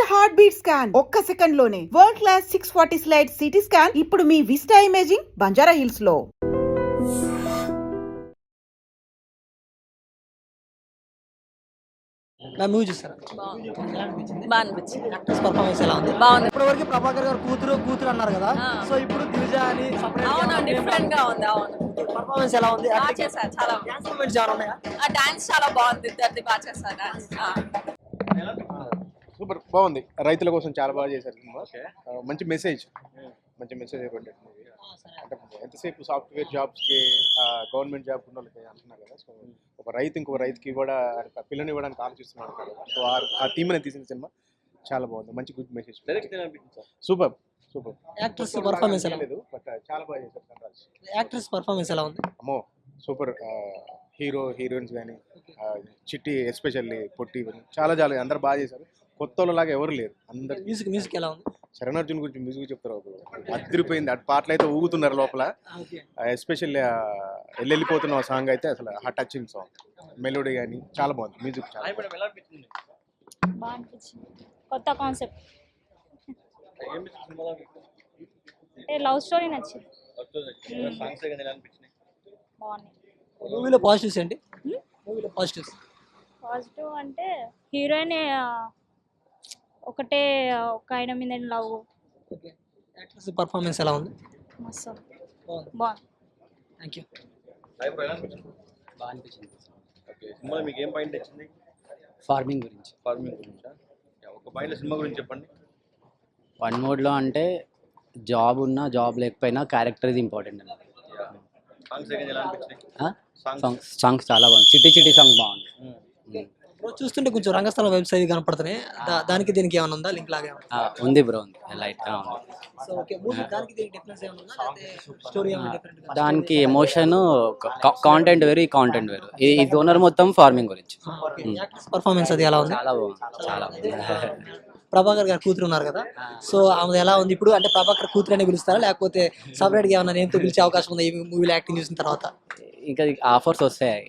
Heart beat scan ఒక్క second లోనే world class 640 slide CT scan ఇప్పుడు మీ విస్టా ఇమేజింగ్ బంజారా హిల్స్ లో. మూవీ చూస్తారా? బాగా అనిపించింది. యాక్టర్స్ పర్ఫార్మెన్స్ ఎలా ఉంది? బాగుంది. ఇప్పటివరకు ప్రభాకర్ గారు కూతురు అన్నారు కదా, సో ఇప్పుడు దివిజ అని అవును, డిఫరెంట్ గా ఉంది. అవును, పర్ఫార్మెన్స్ ఎలా ఉంది? బాగా చేశారు. చాలా డాన్స్ మూమెంట్స్ చాలా ఉన్నాయా? ఆ డాన్స్ చాలా బాగుంది. ఇద్దరిది బాగా చేస్తారు డాన్స్. సూపర్ బాగుంది. రైతుల కోసం చాలా బాగా చేశారు సినిమా. మంచి మెసేజ్ ఇవ్వండి. అంటే ఎంతసేపు సాఫ్ట్వేర్ జాబ్స్కి గవర్నమెంట్ జాబ్ ఉన్న వాళ్ళకి అంటున్నారు కదా, సో ఒక రైతు ఇంకొక రైతుకి కూడా పిల్లని ఇవ్వడానికి ఆలోచిస్తున్నాను కదా, సో ఆ థీమ్ అనేది తీసిన సినిమా చాలా బాగుంది. మంచి good message. Super. Actors performance ఎలా లేదు బట్ చాలా బాగా చేశారు సన్రాజ్. యాక్టర్స్ పర్ఫార్మెన్స్ ఎలా ఉంది? అమ్మో సూపర్. హీరోయిన్స్ కానీ చిట్టి ఎస్పెషల్లీ పొట్టి చాలా అందరు బాగా చేశారు. కొత్త వాళ్ళలాగా ఎవరు లేరు. అందరు మ్యూజిక్ ఎలా ఉంది? చరణ్ అర్జున్ గురించి మ్యూజిక్ చెప్తారు, అదిరిపోయింది. అటు పాటలు అయితే ఊగుతున్నారు లోపల. ఎస్పెషల్లీ వెళ్ళిపోతున్న సాంగ్ అయితే అసలు టచింగ్ సాంగ్. మెలోడీ కానీ చాలా బాగుంది. మ్యూజిక్ చాలా బాగా అనిపించింది. కొత్త కాన్సెప్ట్ అంటే లవ్ స్టోరీ నచ్చింది. బాగున్నాయి. మూవీలో పాజిటివ్స్ ఏంటి? మూవీలో పాజిటివ్స్ పాజిటివ్ అంటే హీరోయిన్ ఒకటే ఒక ఆయన మీద లవ్. యాక్టర్స్ పర్ఫార్మెన్స్ ఎలా ఉంది? మస్తు బాగుంది. Thank you. బాగా అనిపించింది. సినిమాలో మీకు ఏం పాయింట్ వచ్చింది? ఫార్మింగ్ గురించా? ఒక పాయింట్ సినిమా గురించి చెప్పండి. వన్ మోడ్లో అంటే జాబ్ ఉన్నా జాబ్ లేకపోయినా క్యారెక్టర్ ఇది ఇంపార్టెంట్ అన్నది. సాంగ్స్ ఎలా అనిపించినాయి? సాంగ్స్ చాలా బాగుంది. చిట్టి సాంగ్ బాగుంది. బ్రో చూస్తుంటే కొంచెం రంగస్థలం వెబ్సైట్ కనపడుతున్నాయి, దానికి దీనికి ఏమైనా ఉందా లింక్ లాగా? ఉంది బ్రో, ఉంది లైట్ గా ఉంది. సో ఓకే, మూవీ దానికి దీనికి డిఫరెన్స్ ఏమైనా ఉందా లేకపోతే స్టోరీ ఏమైనా డిఫరెంట్ గా? దానికి ఎమోషన్ కాంటెంట్ వేరు, ఈ కాంటెంట్ వేరు. ఈ ఓనర్ మొత్తం ఫార్మింగ్ గురించి. యాక్టర్స్ పర్ఫార్మెన్స్ అది ఎలా ఉంది? చాలా బాగుంది. చాలా బాగుంది. ప్రభాకర్ గారు కూతురు ఉన్నారు కదా, సో ఆమె ఎలా ఉంది ఇప్పుడు? అంటే ప్రభాకర్ కూతురు అని పిలుస్తారా లేకపోతే సపరేట్ గా ఏమైనా నేమ్తో పిలిచే అవకాశం ఉందా ఈ మూవీలో యాక్టింగ్ చూసిన తర్వాత? ఇంకా ఆఫర్స్ వస్తాయి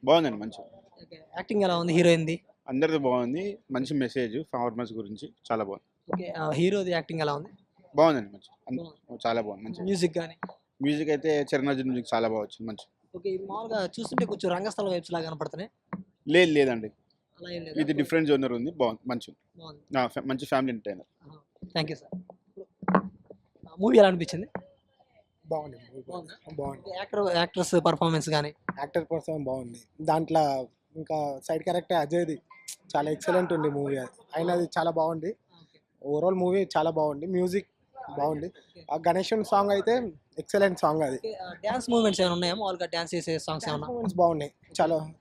బాగుందండి. మంచి యాక్టింగ్ ఎలా ఉంది హీరోయిన్ది? అందరిది బాగుంది. మంచి మెసేజ్ ఫార్మర్స్ గురించి చాలా బాగుంది. ఓకే, హీరోది యాక్టింగ్ ఎలా ఉంది? బాగుందండి. మంచి చాలా బాగుంది. మంచి మ్యూజిక్ కానీ? మ్యూజిక్ అయితే చరణ్ అర్జున్ మ్యూజిక్ చాలా బాగా వచ్చింది. మంచి. ఓకే, మామూలుగా చూస్తుంటే కొంచెం రంగస్థలం వైబ్స్ లాగా కనపడుతున్నాయి. లేదండి, అలా ఏం లేదు, ఇది డిఫరెంట్ జోనర్ ఉంది. బాగుంది. మంచి family entertainer. Thank you sir. Movie ఎలా అనిపించింది? బాగుంది. యాక్టర్స్ పర్ఫార్మెన్స్ కానీ? యాక్టర్ పర్సన్ బాగుంది. దాంట్లో ఇంకా సైడ్ క్యారెక్టర్ అజయ్ది చాలా ఎక్సలెంట్ ఉంది మూవీ. అయినది చాలా బాగుంది. ఓవరాల్ మూవీ చాలా బాగుంది. మ్యూజిక్ బాగుంది. ఆ గణేషన్ సాంగ్ అయితే ఎక్సలెంట్ సాంగ్. అది డ్యాన్స్ మూమెంట్స్ ఏమైనా ఉన్నాయా? మామూలుగా డ్యాన్స్ చేసే సాంగ్స్ ఏమైనా? మూమెంట్స్ బాగున్నాయి.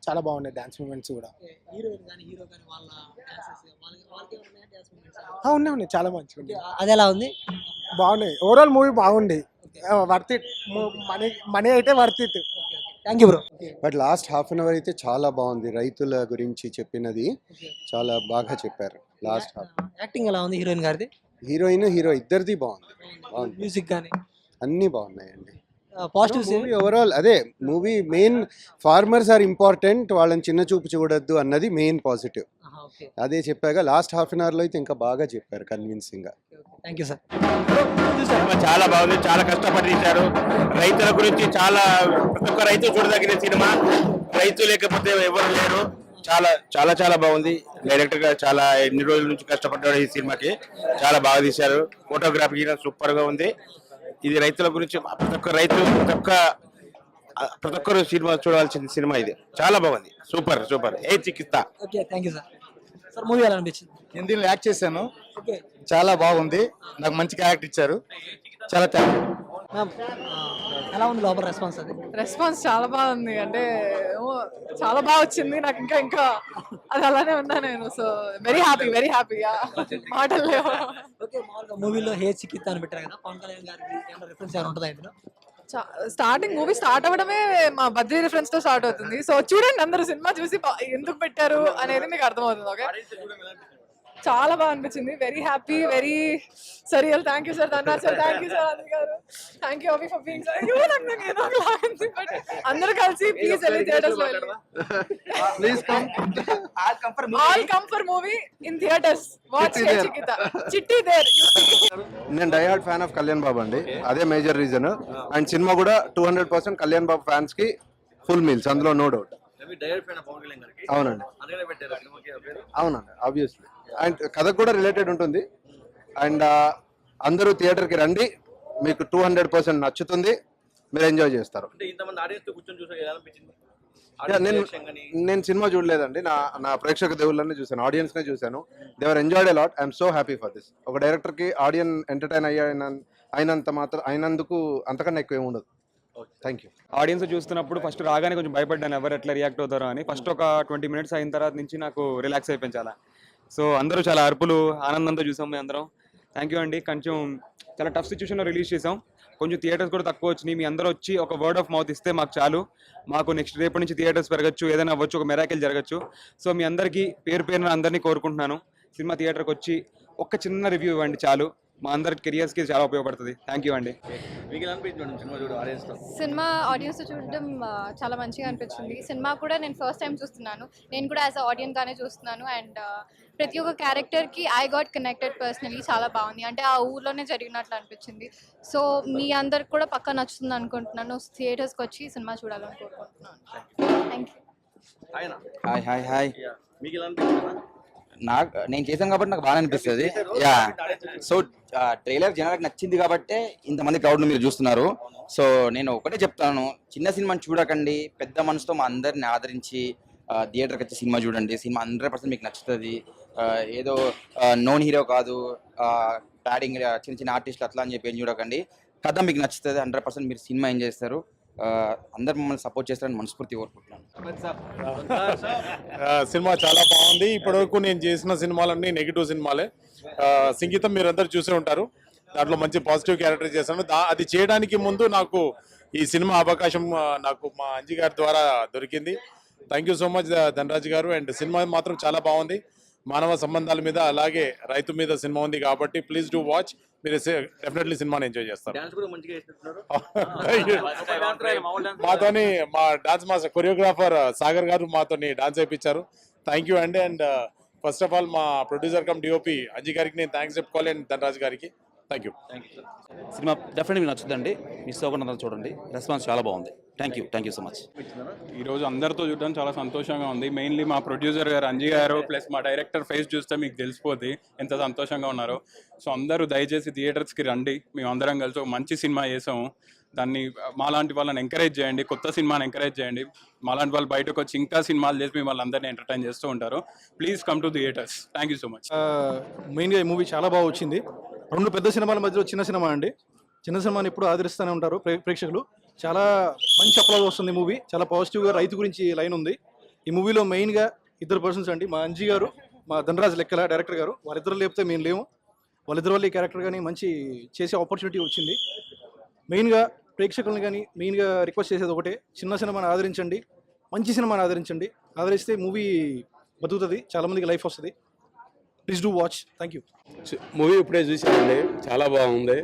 చాలా బాగున్నాయి డ్యాన్స్ మూమెంట్స్ కూడా. హీరోయిన్ కానీ హీరో కానీ వాళ్ళ డాన్సెస్ డ్యాన్స్ మూమెంట్స్ ఉన్నాయి. చాలా మంచిగా ఉంది. అది ఎలా ఉంది? బాగున్నాయి. ఓవరాల్ మూవీ బాగుంది. Worth it. మనీ అయితే worth it. Thank you bro. But last half an hour అయితే చాలా బాగుంది. రైతుల గురించి చెప్పినది చాలా బాగా చెప్పారు. లాస్ట్ హాఫ్ యాక్టింగ్ ఎలా ఉంది హీరోయిన్ గారిది? హీరో ఇద్దరిది బాగుంది. మ్యూజిక్ కానీ అన్నీ బాగున్నాయండి. పాజిటివ్స్ మూవీ ఓవరాల్ అదే movie main farmers are important, వాళ్ళని చిన్న చూపు చూడొద్దు అన్నది మెయిన్ పాజిటివ్. అదే చెప్పాక లాస్ట్ హాఫ్ అన్ అవర్లో అయితే ఇంకా బాగా చెప్పారు కన్విన్సింగ్ గా. Thank you sir. చాలా బాగుంది. చాలా కష్టపడి తీశారు. రైతుల గురించి చాలా ప్రతి ఒక్క రైతు చూడదగిన సినిమా. రైతు లేకపోతే ఎవరు లేరు. చాలా బాగుంది. డైరెక్టర్ గా చాలా ఎన్ని రోజుల నుంచి కష్టపడ్డాడు ఈ సినిమాకి. చాలా బాగా తీశారు. ఫోటోగ్రఫీ సూపర్ గా ఉంది. ఇది రైతుల గురించి ప్రతి ఒక్కరు సినిమా చూడాల్సిన సినిమా ఇది. చాలా బాగుంది. సూపర్. ఏ చికిత్స. Okay, thank you sir. Sir movie ఎలా అనిపించింది? హిందీలో యాక్ట్ చేశాను. ఓకే, చాలా బాగుంది. నాకు మంచి క్యారెక్టర్ ఇచ్చారు. చాలా థ్యాంక్ యూ. మ్యామ్ ఎలా ఉంది లోపల రెస్పాన్స్? అది రెస్పాన్స్ చాలా బాగుంది. అంటే చాలా బాగా వచ్చింది. నాకు ఇంకా అది అలానే ఉన్నా నేను. So very happy. మాటలు లేవు. ఓకే, మామూలుగా మూవీలో హే చికిత్స అని పెట్టారు కదా, పవన్ కళ్యాణ్ గారికి ఏమైనా రిఫరెన్స్ ఏమైనా ఉంటుందా ఇందులో? మూవీ స్టార్ట్ అవ్వడమే మా బద్రీ రిఫరెన్స్ తో స్టార్ట్ అవుతుంది. సో చూడండి, అందరూ సినిమా చూసి ఎందుకు పెట్టారు అనేది మీకు అర్థమవుతుంది. ఓకే, చాలా బాగా అనిపించింది. Very happy, very surreal. Thank you sir Dharraj sir, thank you sir అన్ని గారు, థ్యాంక్ యూ అవి ఫర్ బీయింగ్ సార్. నాకు ఏదో లాగింది, బట్ అందరూ కలిసి ప్లీజ్ వెళ్ళి థియేటర్స్ లో please come all come for movie in theatres. Watch Chikitha Chitti there. నేను diehard fan of Kalyan Babu అండి, అదే మేజర్ రీజన్. అండ్ సినిమా కూడా 200% కళ్యాణ్ బాబు ఫ్యాన్స్ కి ఫుల్ మీల్స్, అందులో నో డౌట్. అవునండి, అవునండి, ఆబ్వియస్లీ. అండ్ కథకు కూడా రిలేటెడ్ ఉంటుంది. అండ్ అందరూ థియేటర్కి రండి, మీకు 200% నచ్చుతుంది, మీరు ఎంజాయ్ చేస్తారు. నేను సినిమా చూడలేదండి, నా ప్రేక్షక దేవుళ్ళని చూసాను, ఆడియన్స్ నే చూసాను. They were enjoyed a lot. I'm so happy for this. ఒక డైరెక్టర్ కి ఆడియన్ ఎంటర్టైన్ అయినందుకు అంతకన్నా ఎక్కువ ఏమి ఉండదు. Thank you. ఆడియన్స్ చూస్తున్నప్పుడు ఫస్ట్ రాగానే కొంచెం భయపడ్డాను, ఎవరు ఎట్లా రియాక్ట్ అవుతారో అని. ఫస్ట్ ఒక 20 minutes అయిన తర్వాత నుంచి నాకు రిలాక్స్ అయిపోయింది చాలా. సో అందరూ చాలా అరుపులు ఆనందంతో చూసాం మేము అందరం. థ్యాంక్ యూ అండి. కొంచెం చాలా టఫ్ సిచ్యువేషన్లో రిలీజ్ చేసాం, కొంచెం థియేటర్స్ కూడా తక్కువ వచ్చినాయి. మీ అందరూ వచ్చి ఒక వర్డ్ ఆఫ్ మౌత్ ఇస్తే మాకు చాలు. మాకు నెక్స్ట్ రేపటి నుంచి థియేటర్స్ పెరగచ్చు, ఏదైనా అవ్వచ్చు, ఒక మెరాకిల్ జరగచ్చు. సో మీ అందరికీ పేరున అందరినీ కోరుకుంటున్నాను, సినిమా థియేటర్కి వచ్చి ఒక్క చిన్న రివ్యూ ఇవ్వండి చాలు, మా అందరి కెరియర్స్కి చాలా ఉపయోగపడుతుంది. థ్యాంక్ యూ అండి. సినిమా ఆడియన్స్ చూడడం చాలా మంచిగా అనిపించింది. సినిమా కూడా నేను ఫస్ట్ టైం చూస్తున్నాను, నేను కూడా యాజ్ అ ఆడియన్స్ గానే చూస్తున్నాను. అండ్ ప్రతి ఒక్క క్యారెక్టర్కి ఐ గాట్ కనెక్టెడ్ పర్సనలీ. చాలా బాగుంది, అంటే ఆ ఊర్లోనే జరిగినట్లు అనిపించింది. సో మీ అందరికి కూడా పక్కా నచ్చుతుంది అనుకుంటున్నాను. థియేటర్స్కి వచ్చి సినిమా చూడాలని కోరుకుంటున్నాను. Thank you. Hi hi. నేను చేశాను కాబట్టి నాకు బాగా అనిపిస్తుంది. యా, సో ట్రైలర్ జనాలకు నచ్చింది కాబట్టే ఇంతమంది క్రౌడ్ను మీరు చూస్తున్నారు. సో నేను ఒకటే చెప్తాను, చిన్న సినిమాని చూడకండి, పెద్ద మనసుతో మా అందరిని ఆదరించి థియేటర్కి వచ్చి సినిమా చూడండి. సినిమా 100% మీకు నచ్చుతుంది. ఏదో నోన్ హీరో కాదు, ప్యాడింగ్ చిన్న చిన్న ఆర్టిస్టులు అట్లా అని చెప్పి ఏం చూడకండి. కథ మీకు నచ్చుతుంది, 100% మీరు సినిమా ఏం చేస్తారు. అందరు మమ్మల్ని సపోర్ట్ చేస్తారని మనస్ఫూర్తి కోరుకుంటున్నాను. సినిమా చాలా బాగుంది. ఇప్పటివరకు నేను చేసిన సినిమాలన్నీ నెగిటివ్ సినిమాలే. సంగీతం మీరందరూ చూసే ఉంటారు, దాంట్లో మంచి పాజిటివ్ క్యారెక్టర్ చేశాను. అది చేయడానికి ముందు నాకు ఈ సినిమా అవకాశం నాకు మా అంజి గారి ద్వారా దొరికింది. Thank you so much Dhanraj గారు. అండ్ సినిమా మాత్రం చాలా బాగుంది, మానవ సంబంధాల మీద అలాగే రైతు మీద సినిమా ఉంది కాబట్టి ప్లీజ్ డూ వాచ్. మీరు డెఫినెట్లీ సినిమాని ఎంజాయ్ చేస్తారు. మాతోని మా డాన్స్ మాస్టర్ కొరియోగ్రాఫర్ సాగర్ గారు మాతోని డాన్స్ వేయించారు. థ్యాంక్ యూ అండి. అండ్ ఫస్ట్ ఆఫ్ ఆల్ మా ప్రొడ్యూసర్ కమ్ డిఓపి అంజి గారికి నేను థ్యాంక్స్ చెప్పుకోవాలి, అండ్ ధనరాజ్ గారికి థ్యాంక్ యూ. సినిమా డెఫినెట్లీ మీకు నచ్చుతుందండి, మిస్ అవ్వకుండా చూడండి. రెస్పాన్స్ చాలా బాగుంది. Thank you so much. ఈరోజు అందరితో చూడడం చాలా సంతోషంగా ఉంది. మెయిన్లీ మా ప్రొడ్యూసర్ గారు అంజీ గారు ప్లస్ మా డైరెక్టర్ ఫేస్ చూస్తే మీకు తెలిసిపోద్ది ఎంత సంతోషంగా ఉన్నారో. సో అందరూ దయచేసి థియేటర్స్కి రండి, మేము అందరం కలిసి ఒక మంచి సినిమా చేసాము. దాన్ని మాలాంటి వాళ్ళని ఎంకరేజ్ చేయండి, కొత్త సినిమాని ఎంకరేజ్ చేయండి. మాలాంటి వాళ్ళు బయటకు వచ్చి ఇంకా సినిమాలు చేసి మిమ్మల్ని అందరినీ ఎంటర్టైన్ చేస్తూ ఉంటారు. Please come to theatres. Thank you so much. మెయిన్గా ఈ మూవీ చాలా బాగా వచ్చింది. 2 పెద్ద సినిమాల మధ్యలో చిన్న సినిమా అండి. చిన్న సినిమాని ఎప్పుడు ఆదరిస్తూనే ఉంటారు ప్రేక్షకులు. చాలా మంచి అప్లాజ్ వస్తుంది మూవీ. చాలా పాజిటివ్గా రైతు గురించి లైన్ ఉంది ఈ మూవీలో. మెయిన్గా 2 పర్సన్స్ అండి, మా అంజీ గారు, మా ధనరాజ్ లెక్కల డైరెక్టర్ గారు. వాళ్ళిద్దరు లేకపోతే మేము లేము. వాళ్ళిద్దరు వల్ల ఈ క్యారెక్టర్ కానీ మంచి చేసే ఆపర్చునిటీ వచ్చింది. మెయిన్గా ప్రేక్షకులను కానీ మెయిన్గా రిక్వెస్ట్ చేసేది ఒకటే, చిన్న సినిమాని ఆదరించండి, మంచి సినిమాని ఆదరించండి. ఆదరిస్తే మూవీ బతుకుతుంది, చాలామందికి లైఫ్ వస్తుంది. Please do watch. Thank you. Movie ఇప్పుడే చూసానండి, చాలా బాగుంది.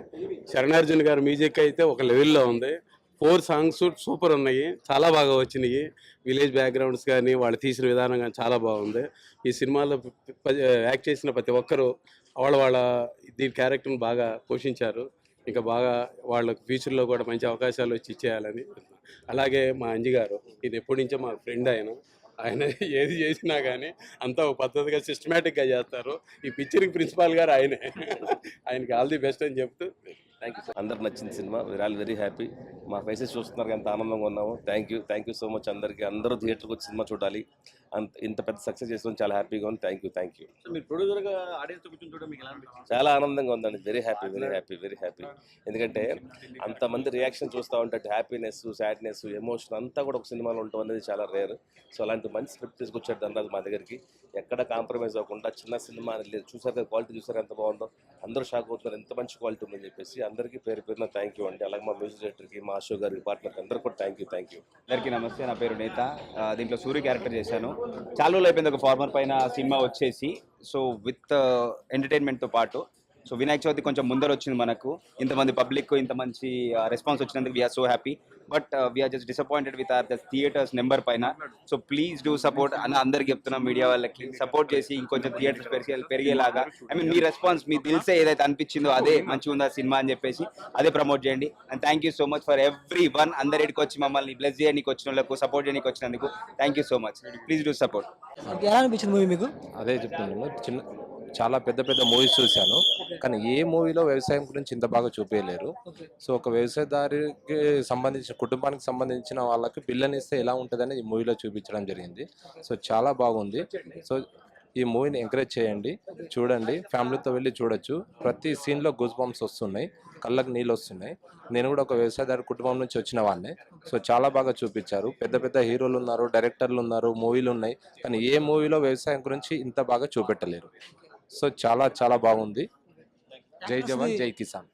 శరణార్జున్ గారి మ్యూజిక్ అయితే ఒక లెవెల్లో ఉంది. 4 సాంగ్స్ సూపర్ ఉన్నాయి, చాలా బాగా వచ్చినాయి. విలేజ్ బ్యాక్గ్రౌండ్స్ కానీ వాళ్ళు తీసిన విధానం కానీ చాలా బాగుంది. ఈ సినిమాలో యాక్ట్ చేసిన ప్రతి ఒక్కరూ వాళ్ళ దీని క్యారెక్టర్ని బాగా పోషించారు. ఇంకా బాగా వాళ్ళకి ఫ్యూచర్లో కూడా మంచి అవకాశాలు వచ్చి ఇచ్చేయాలని. అలాగే మా అంజి గారు, ఇది ఎప్పటి నుంచో మా ఫ్రెండ్. ఆయన ఏది చేసినా కానీ అంతా ఒక పద్ధతిగా సిస్టమేటిక్గా చేస్తారు. ఈ పిక్చరింగ్ ప్రిన్సిపాల్ గారు ఆయనకి ఆల్ ది బెస్ట్ అని చెప్తూ థ్యాంక్ యూ. అందరికి నచ్చింది సినిమా, వీఆర్ ఆల్ వెరీ హ్యాపీ. మా ఫేసెస్ చూస్తున్నారు, ఎంత ఆనందంగా ఉన్నాము. థ్యాంక్ యూ సో మచ్ అందరికీ. అందరూ థియేటర్కి వచ్చి సినిమా చూడాలి. ఇంత పెద్ద సక్సెస్ చేసుకోవడం చాలా హ్యాపీగా ఉంది. Thank you. మీరు ప్రొడ్యూసర్గా ఆడియన్స్ కూర్చొని చూడడం మీకు ఎలా అనిపిస్తుంది? చాలా ఆనందంగా ఉందండి. Very happy. ఎందుకంటే అంతమంది రియాక్షన్ చూస్తూ ఉంటే హ్యాపీనెస్, సాడ్నెస్, ఎమోషన్ అంతా కూడా ఒక సినిమాలో ఉండటం అనేది చాలా రేర్. సో అలాంటి మంచి స్క్రిప్ట్ తీసుకొచ్చాడు ధనరాజ్ మా దగ్గరికి. ఎక్కడ కాంప్రమైజ్ అవ్వకుండా చిన్న సినిమా లేదు. చూసారు క్వాలిటీ, చూసారు ఎంత బాగుందో. అందరూ షాక్ అవుతున్నారు ఎంత మంచి క్వాలిటీ ఉందని చెప్పేసి. అందరికీ పేరున థ్యాంక్ యూ అండి. అలాగే మా మ్యూజిక్ డైరెక్టర్కి, మా అశోక్ గారికి, పార్ట్నర్కి అందరికీ కూడా థ్యాంక్ యూ. అందరికీ నమస్తే, నా పేరు నేత. దీంట్లో సూర్య క్యారెక్టర్ చేశాను. చాలా రోజులు అయిపోయింది ఒక ఫార్మర్ పైన సినిమా వచ్చేసి. సో విత్ ఎంటర్టైన్మెంట్తో పాటు. సో వినాయక చవితి కొంచెం ముందర వచ్చింది మనకు, ఇంతమంది పబ్లిక్ ఇంత మంచి రెస్పాన్స్ వచ్చినందుకు we're so happy. But we're just disappointed with our the theatres number పైన. సో ప్లీజ్ డూ సపోర్ట్ అని అందరికి చెప్తున్నాం, మీడియా వాళ్ళకి సపోర్ట్ చేసి ఇంకొంచెం థియేటర్స్ పెరిగేలాగా. ఐ మీన్ మీ రెస్పాన్స్, మీ దిల్సే ఏదైతే అనిపించిందో అదే మంచిగా ఉందా సినిమా అని చెప్పేసి అదే ప్రమోట్ చేయండి. And thank you so much for every one, అందరికి వచ్చి మమ్మల్ని బ్లెస్ చేయడానికి వచ్చిన వాళ్ళకు, సపోర్ట్ చేయడానికి వచ్చినందుకు thank you so much. Please do support. ఎలా అనిపించింది మూవీ మీకు? అదే చెప్తున్నాను, చాలా పెద్ద పెద్ద మూవీస్ చూశాను, కానీ ఏ మూవీలో వ్యవసాయం గురించి ఇంత బాగా చూపించలేరు. సో ఒక వ్యవసాయదారికి సంబంధించిన కుటుంబానికి సంబంధించిన వాళ్ళకి పిల్లని ఇస్తే ఎలా ఉంటుందని ఈ మూవీలో చూపించడం జరిగింది. సో చాలా బాగుంది. సో ఈ మూవీని ఎంకరేజ్ చేయండి, చూడండి, ఫ్యామిలీతో వెళ్ళి చూడొచ్చు. ప్రతి సీన్లో గూస్ బంప్స్ వస్తున్నాయి, కళ్ళకు నీళ్ళు వస్తున్నాయి. నేను కూడా ఒక వ్యవసాయదారు కుటుంబం నుంచి వచ్చిన వాడినే. సో చాలా బాగా చూపించారు. పెద్ద పెద్ద హీరోలు ఉన్నారు, డైరెక్టర్లు ఉన్నారు, మూవీలు ఉన్నాయి, కానీ ఏ మూవీలో వ్యవసాయం గురించి ఇంత బాగా చూపెట్టలేరు. సో చాలా చాలా బాగుంది. జై జవాన్ జై Kisan.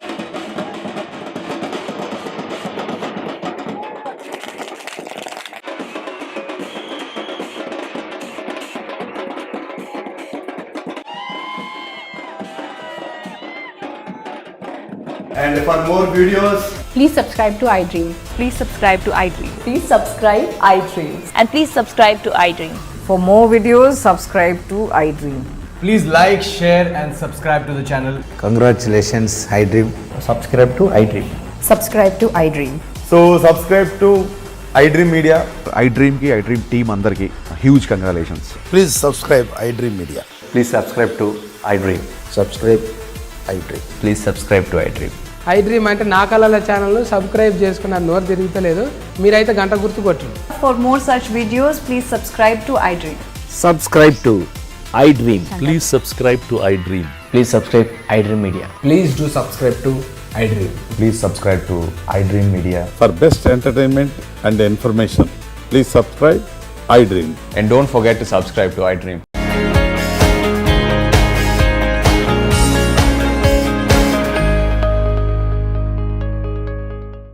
And for more videos, please subscribe to iDream. Please subscribe to iDream. Please subscribe iDream. And please subscribe to iDream. For more videos, subscribe to iDream. please like, share and subscribe to the channel. Congratulations, iDream. Subscribe to iDream. Subscribe to iDream. So subscribe to iDream Media. iDream ki iDream team andarki huge congratulations. Please subscribe iDream Media. Please subscribe to iDream. Subscribe iDream. Please subscribe to iDream. iDream అంటే నా కళల ఛానల్ను subscribe చేసుకున్న నోరు తిరుగుతలేదు, మీరైతే గంట గుర్తు కొట్టండి. For more such videos, please subscribe to iDream. Subscribe to iDream. Please subscribe to iDream. Please subscribe iDream Media. Please do subscribe to iDream. Please subscribe to iDream Media. For best entertainment and information, please subscribe iDream. And don't forget to subscribe to iDream.